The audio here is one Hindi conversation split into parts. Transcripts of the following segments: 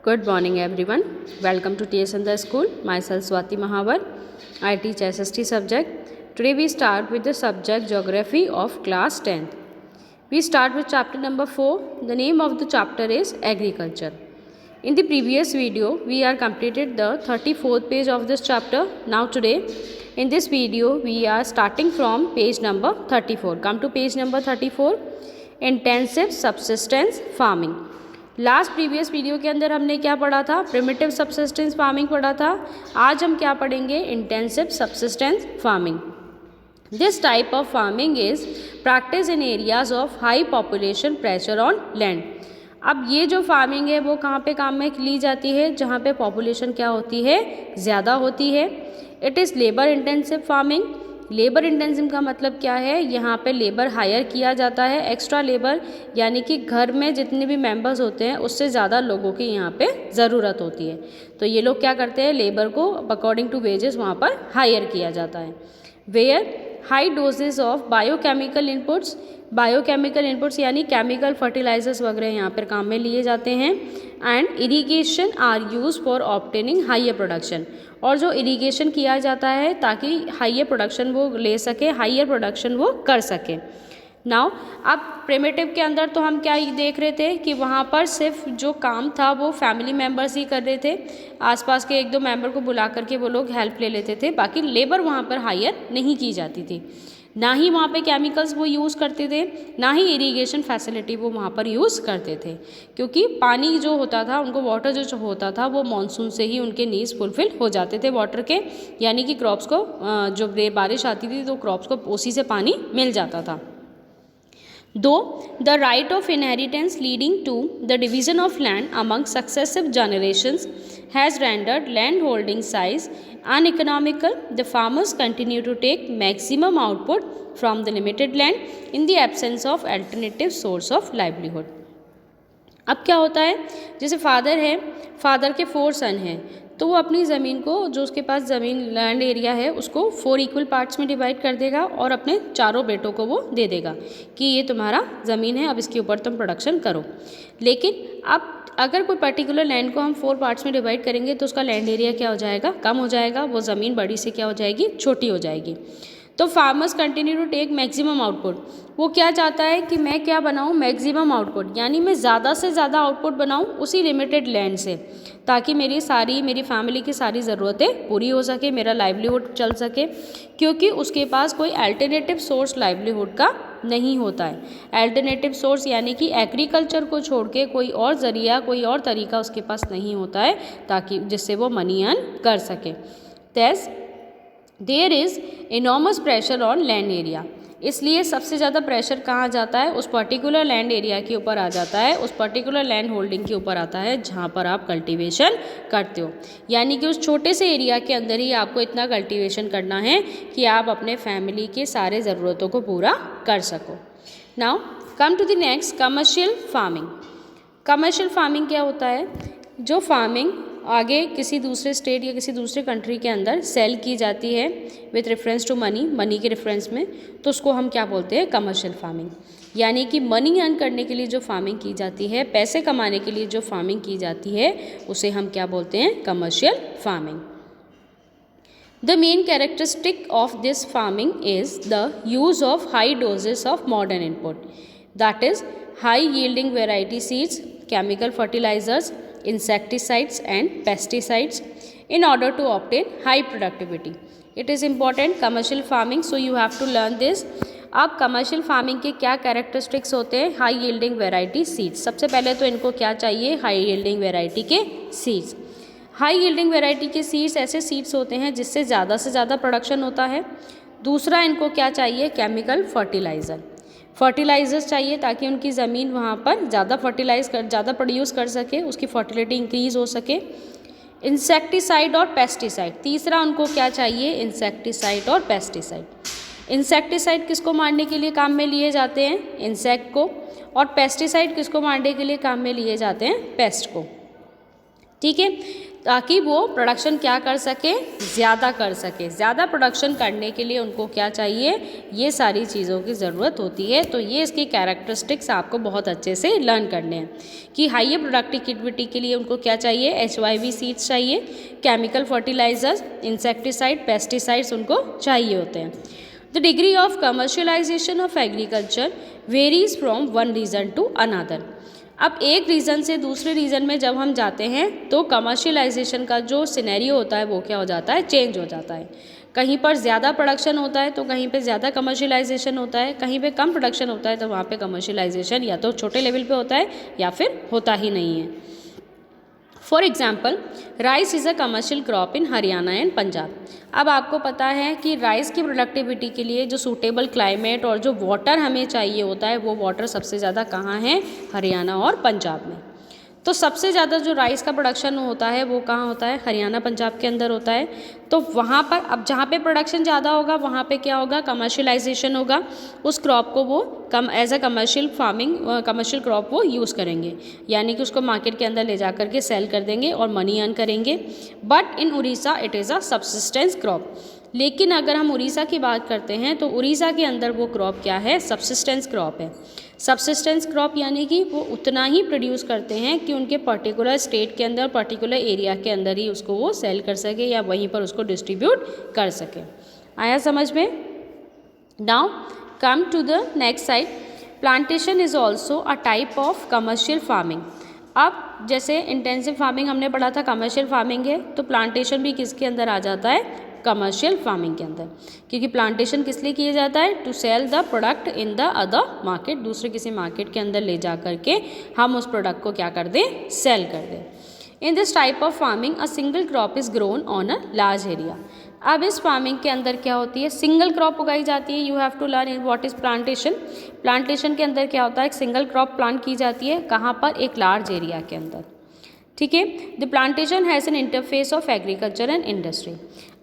Good morning everyone. Welcome to TS in the School. Myself Swati Mahavar. I teach SST subject. Today we start with the subject Geography of class 10th. We start with chapter number 4. The name of the chapter is Agriculture. In the previous video we are completed the 34th page of this chapter. Now today in this video we are starting from page number 34. Come to page number 34. Intensive subsistence farming. Last previous video के अंदर हमने क्या पढ़ा था? प्रिमिटिव सबसिस्टेंस फार्मिंग पढ़ा था. आज हम क्या पढ़ेंगे? Intensive subsistence farming. This type of farming is practice in areas of high population pressure on land. अब ये जो फार्मिंग है वो कहाँ पे काम में ली जाती है? जहाँ पे पॉपुलेशन क्या होती है? ज़्यादा होती है. It is labour intensive farming. Labour intensive का मतलब क्या है? यहाँ पे लेबर हायर किया जाता है, एक्स्ट्रा लेबर, यानी कि घर में जितने भी मेंबर्स होते हैं उससे ज़्यादा लोगों की यहाँ पे ज़रूरत होती है. तो ये लोग क्या करते हैं? लेबर को अकॉर्डिंग टू वेजेस वहाँ पर हायर किया जाता है. Where high doses of biochemical inputs. Biochemical inputs यानी केमिकल फर्टिलाइजर्स वगैरह यहाँ पर काम में लिए जाते हैं. And irrigation are use for obtaining higher production. और जो इरीगेशन किया जाता है ताकि हाइयर प्रोडक्शन वो ले सके, हाइयर प्रोडक्शन वो कर सके. नाउ अब प्रिमिटिव के अंदर तो हम क्या देख रहे थे कि वहाँ पर सिर्फ जो काम था वो फैमिली मेम्बर्स ही कर रहे थे. आसपास के एक दो मेंबर को बुला करके वो लोग हेल्प ले लेते थे. बाकी लेबर वहाँ पर हायर नहीं की जाती थी. ना ही वहाँ पे केमिकल्स वो यूज़ करते थे, ना ही इरीगेशन फैसिलिटी वो वहाँ पर यूज़ करते थे, क्योंकि पानी जो होता था उनको, वाटर जो होता था वो मॉनसून से ही उनके नीड्स फुलफिल हो जाते थे वाटर के. यानी कि क्रॉप्स को जो बारिश आती थी तो क्रॉप्स को उसी से पानी मिल जाता था. Though the right of inheritance leading to the division of land among successive generations has rendered land holding size uneconomical. The farmers continue to take maximum output from the limited land in the absence of alternative source of livelihood. अब क्या होता है? जैसे फादर है, फादर के 4 सन हैं, तो वो अपनी ज़मीन को, जो उसके पास ज़मीन लैंड एरिया है, उसको 4 इक्वल पार्ट्स में डिवाइड कर देगा और अपने चारों बेटों को वो दे देगा कि ये तुम्हारा ज़मीन है, अब इसके ऊपर तुम प्रोडक्शन करो. लेकिन अब अगर कोई पर्टिकुलर लैंड को हम 4 पार्ट्स में डिवाइड करेंगे तो उसका लैंड एरिया क्या हो जाएगा? कम हो जाएगा. वो ज़मीन बड़ी से क्या हो जाएगी? छोटी हो जाएगी. तो farmers continue to take maximum output. वो क्या चाहता है कि मैं क्या बनाऊँ? मैक्सिमम आउटपुट, यानी मैं ज़्यादा से ज़्यादा आउटपुट बनाऊँ उसी लिमिटेड लैंड से, ताकि मेरी फैमिली की सारी ज़रूरतें पूरी हो सके, मेरा लाइवलीहुड चल सके, क्योंकि उसके पास कोई अल्टरनेटिव सोर्स लाइवलीहुड का नहीं होता है. अल्टरनेटिव सोर्स यानी कि एग्रीकल्चर को छोड़ के कोई और ज़रिया, कोई और तरीका उसके पास नहीं होता है ताकि जिससे वो मनी अर्न कर सके. Thus there is enormous pressure on land area. इसलिए सबसे ज़्यादा प्रेशर कहाँ जाता है? उस पर्टिकुलर लैंड एरिया के ऊपर आ जाता है, उस पर्टिकुलर लैंड होल्डिंग के ऊपर आता है जहाँ पर आप कल्टीवेशन करते हो. यानी कि उस छोटे से एरिया के अंदर ही आपको इतना कल्टीवेशन करना है कि आप अपने फैमिली के सारे ज़रूरतों को पूरा कर सको. Now come to the next, commercial farming. Commercial farming क्या होता है? जो फार्मिंग आगे किसी दूसरे स्टेट या किसी दूसरे कंट्री के अंदर सेल की जाती है विथ रेफरेंस टू मनी के रेफरेंस में, तो उसको हम क्या बोलते हैं? Commercial farming. यानी कि मनी अर्न करने के लिए जो फार्मिंग की जाती है, पैसे कमाने के लिए जो फार्मिंग की जाती है, उसे हम क्या बोलते हैं? Commercial farming. The main characteristic of this farming is the use of high doses of modern input, that is high yielding variety seeds, chemical fertilisers, insecticides and pesticides in order to obtain high productivity. It is important commercial farming, so you have to learn this. अब कमर्शियल फार्मिंग के क्या कैरेक्टरिस्टिक्स होते हैं? High yielding variety seeds. सबसे पहले तो इनको क्या चाहिए? हाई यील्डिंग वेराइटी के सीड्स. हाई यील्डिंग वेराइटी के सीड्स ऐसे सीड्स होते हैं जिससे ज़्यादा से ज़्यादा प्रोडक्शन होता है. दूसरा इनको क्या चाहिए? केमिकल फर्टिलाइजर्स चाहिए ताकि उनकी ज़मीन वहाँ पर ज़्यादा प्रोड्यूस कर सके, उसकी फर्टिलिटी इंक्रीज हो सके. इंसेक्टिसाइड और पेस्टिसाइड. तीसरा उनको क्या चाहिए? इंसेक्टिसाइड और पेस्टिसाइड. इंसेक्टिसाइड किसको मारने के लिए काम में लिए जाते हैं? इंसेक्ट को. और पेस्टिसाइड किसको मारने के लिए काम में लिए जाते हैं? पेस्ट को. ठीक है, ताकि वो प्रोडक्शन क्या कर सके, ज़्यादा कर सके। ज़्यादा प्रोडक्शन करने के लिए उनको क्या चाहिए, ये सारी चीज़ों की ज़रूरत होती है। तो ये इसकी कैरेक्टरिस्टिक्स आपको बहुत अच्छे से लर्न करने हैं कि हाइयर प्रोडक्टिविटी के लिए उनको क्या चाहिए, HYV सीड्स चाहिए, केमिकल फर्टिलाइजर्स, इंसेक्टिसाइड, पेस्टिसाइड्स उनको चाहिए होते हैं। The degree of commercialisation of agriculture varies from one region to another. अब एक रीज़न से दूसरे रीज़न में जब हम जाते हैं तो कमर्शियलाइजेशन का जो सिनेरियो होता है वो क्या हो जाता है, चेंज हो जाता है। कहीं पर ज़्यादा प्रोडक्शन होता है तो कहीं पे ज़्यादा कमर्शियलाइजेशन होता है, कहीं पे कम प्रोडक्शन होता है तो वहाँ पे कमर्शियलाइजेशन या तो छोटे लेवल पे होता है या फिर होता ही नहीं है। For example, rice is a commercial crop in Haryana and Punjab. अब आपको पता है कि राइस की प्रोडक्टिविटी के लिए जो सूटेबल क्लाइमेट और जो वाटर हमें चाहिए होता है वो वाटर सबसे ज़्यादा कहाँ है, हरियाणा और पंजाब में। तो सबसे ज़्यादा जो राइस का प्रोडक्शन होता है वो कहाँ होता है, हरियाणा पंजाब के अंदर होता है। तो वहाँ पर अब जहाँ पे प्रोडक्शन ज़्यादा होगा वहाँ पे क्या होगा, कमर्शियलाइजेशन होगा। उस क्रॉप को वो as a commercial farming, commercial crop वो यूज़ करेंगे, यानी कि उसको मार्केट के अंदर ले जा करके सेल कर देंगे और मनी अर्न करेंगे। But in Orissa it is a subsistence crop. लेकिन अगर हम उड़ीसा की बात करते हैं तो उड़ीसा के अंदर वो क्रॉप क्या है, सब्सिस्टेंस क्रॉप है। सब्सिस्टेंस क्रॉप यानी कि वो उतना ही प्रोड्यूस करते हैं कि उनके पर्टिकुलर स्टेट के अंदर, पर्टिकुलर एरिया के अंदर ही उसको वो सेल कर सके या वहीं पर उसको डिस्ट्रीब्यूट कर सके। आया समझ में? Now come to the next side. Plantation is also a type of commercial farming. अब जैसे इंटेंसिव फार्मिंग हमने पढ़ा था कमर्शियल फार्मिंग है, तो प्लांटेशन भी किसके अंदर आ जाता है, कमर्शियल फार्मिंग के अंदर। क्योंकि प्लांटेशन किस लिए किया जाता है, to sell the product in the other market, दूसरे किसी मार्केट के अंदर ले जा करके हम उस प्रोडक्ट को क्या कर दें, सेल कर दें। In this type of farming a single crop is grown on a large area. अब इस फार्मिंग के अंदर क्या होती है, सिंगल क्रॉप उगाई जाती है। You have to learn what is plantation. Plantation के अंदर क्या होता है, एक सिंगल क्रॉप प्लांट की जाती है, कहाँ पर, एक लार्ज एरिया के अंदर। ठीक है, the plantation has an interface of agriculture and industry.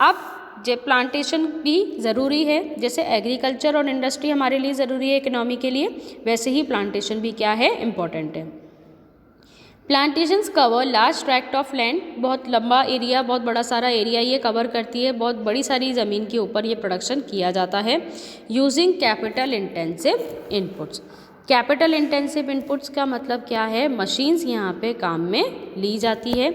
अब जब प्लांटेशन भी ज़रूरी है, जैसे एग्रीकल्चर और इंडस्ट्री हमारे लिए ज़रूरी है इकोनॉमी के लिए, वैसे ही प्लांटेशन भी क्या है, इम्पॉर्टेंट है। Plantations cover large tract of land, बहुत लंबा एरिया, बहुत बड़ा सारा एरिया ये कवर करती है, बहुत बड़ी सारी ज़मीन के ऊपर ये प्रोडक्शन किया जाता है। Using capital intensive inputs. Capital intensive inputs का मतलब क्या है, मशीन्स यहाँ पे काम में ली जाती है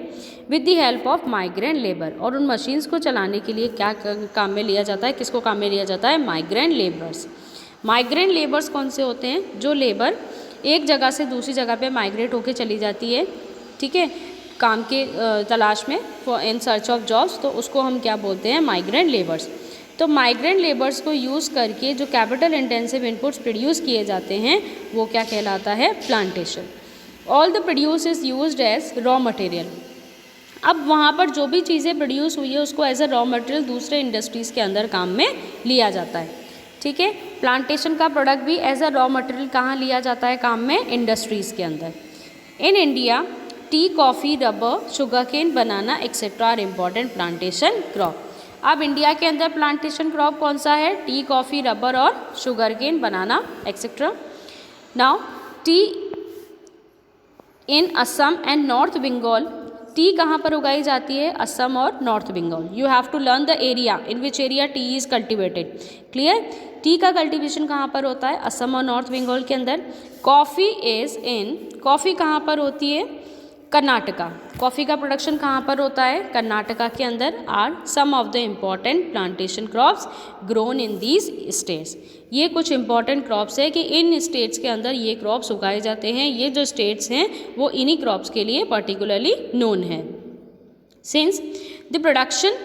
with the help of migrant labour. और उन मशीन्स को चलाने के लिए क्या काम में लिया जाता है, किसको काम में लिया जाता है, माइग्रेंट लेबर्स। माइग्रेंट लेबर्स कौन से होते हैं, जो लेबर एक जगह से दूसरी जगह पे माइग्रेट होके चली जाती है, ठीक है, काम के तलाश में, इन सर्च ऑफ जॉब्स, तो उसको हम क्या बोलते हैं, माइग्रेंट लेबर्स। तो माइग्रेंट लेबर्स को यूज़ करके जो कैपिटल इंटेंसिव इनपुट्स प्रोड्यूस किए जाते हैं वो क्या कहलाता है, plantation. All the produce is used as raw material. अब वहाँ पर जो भी चीज़ें प्रोड्यूस हुई है उसको एज अ रॉ मटेरियल दूसरे इंडस्ट्रीज़ के अंदर काम में लिया जाता है। ठीक है, प्लांटेशन का प्रोडक्ट भी एज अ रॉ मटेरियल कहाँ लिया जाता है, काम में, इंडस्ट्रीज़ के अंदर। In India tea, coffee, rubber, sugarcane, banana etcetera are important plantation crop. अब इंडिया के अंदर प्लांटेशन क्रॉप कौन सा है, टी, कॉफ़ी, रबर और sugarcane, banana etcetera. Now tea in Assam and North Bengal. Tea कहाँ पर उगाई जाती है, असम और North Bengal. You have to learn the area in which area tea is cultivated. Clear, tea का कल्टिवेशन कहाँ पर होता है, असम और नॉर्थ बंगाल के अंदर। कॉफ़ी इज़ इन, कॉफ़ी कहाँ पर होती है, कर्नाटका। कॉफ़ी का प्रोडक्शन कहाँ पर होता है, कर्नाटका के अंदर। Are some of the important plantation crops grown in these states. ये कुछ इंपॉर्टेंट क्रॉप्स है कि इन स्टेट्स के अंदर ये क्रॉप्स उगाए जाते हैं। ये जो स्टेट्स हैं वो इन्हीं क्रॉप्स के लिए पर्टिकुलरली नोन है। Since the production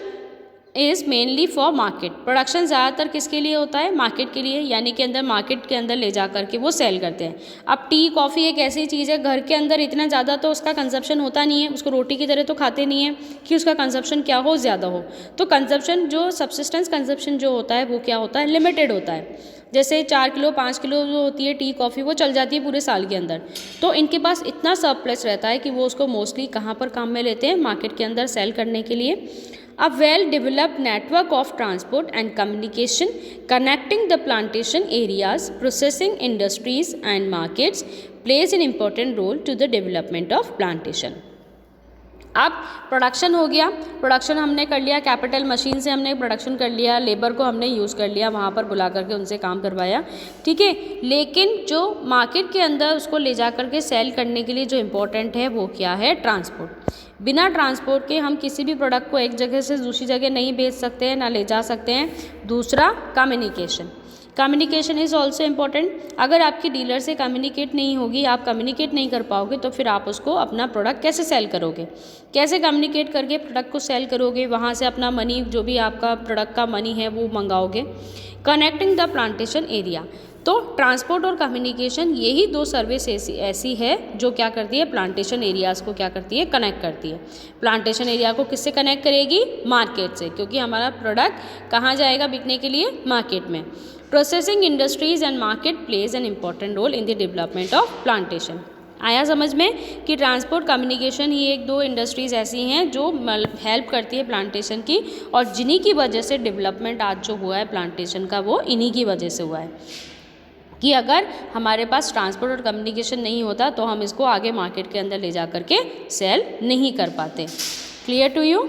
is mainly for market. Production ज़्यादातर किसके लिए होता है, मार्केट के लिए, यानी कि अंदर मार्केट के अंदर ले जा करके वो सेल करते हैं। अब टी, कॉफ़ी एक ऐसी चीज़ है, घर के अंदर इतना ज़्यादा तो उसका कंजप्शन होता नहीं है, उसको रोटी की तरह तो खाते नहीं है कि उसका कंजप्शन क्या हो, ज़्यादा हो। तो कंजप्शन जो सब्सिस्टेंस कंजप्शन जो होता है वो क्या होता है, लिमिटेड होता है। जैसे 4 किलो 5 किलो जो होती है टी, कॉफ़ी, वो चल जाती है पूरे साल के अंदर। तो इनके पास इतना सरप्लस रहता है कि वो उसको मोस्टली कहाँ पर काम में लेते हैं, मार्केट के अंदर सेल करने के लिए। A well-developed network of transport and communication connecting the plantation areas, processing industries and markets plays an important role to the development of plantation. अब प्रोडक्शन हो गया, प्रोडक्शन हमने कर लिया, कैपिटल मशीन से हमने प्रोडक्शन कर लिया, लेबर को हमने यूज़ कर लिया, वहाँ पर बुला करके उनसे काम करवाया, ठीक है। लेकिन जो मार्केट के अंदर उसको ले जा करके सेल करने के लिए जो इम्पोर्टेंट है वो क्या है, ट्रांसपोर्ट। बिना ट्रांसपोर्ट के हम किसी भी प्रोडक्ट को एक जगह से दूसरी जगह नहीं भेज सकते हैं, ना ले जा सकते हैं। दूसरा, communication. Communication is also important. अगर आपकी डीलर से कम्युनिकेट नहीं होगी, आप कम्युनिकेट नहीं कर पाओगे, तो फिर आप उसको अपना प्रोडक्ट कैसे सेल करोगे, कैसे कम्युनिकेट करके प्रोडक्ट को सेल करोगे, वहाँ से अपना मनी, जो भी आपका प्रोडक्ट का मनी है वो मंगाओगे। कनेक्टिंग द प्लांटेशन एरिया, तो ट्रांसपोर्ट और कम्युनिकेशन, यही दो सर्विस ऐसी है जो क्या करती है, प्लांटेशन एरियाज़ को क्या करती है, कनेक्ट करती है। प्लांटेशन एरिया को किससे कनेक्ट करेगी, मार्केट से, क्योंकि हमारा प्रोडक्ट कहाँ जाएगा बिकने के लिए, मार्केट में। Processing industries and market plays an important role in the development of plantation. आया समझ में कि ट्रांसपोर्ट, कम्युनिकेशन ही एक दो इंडस्ट्रीज़ ऐसी हैं जो हेल्प करती है प्लांटेशन की, और जिन्हीं की वजह से डेवलपमेंट आज जो हुआ है प्लांटेशन का, वो इन्हीं की वजह से हुआ है। कि अगर हमारे पास ट्रांसपोर्ट और कम्युनिकेशन नहीं होता तो हम इसको आगे मार्केट के अंदर ले जा करके सेल नहीं कर पाते। Clear to you?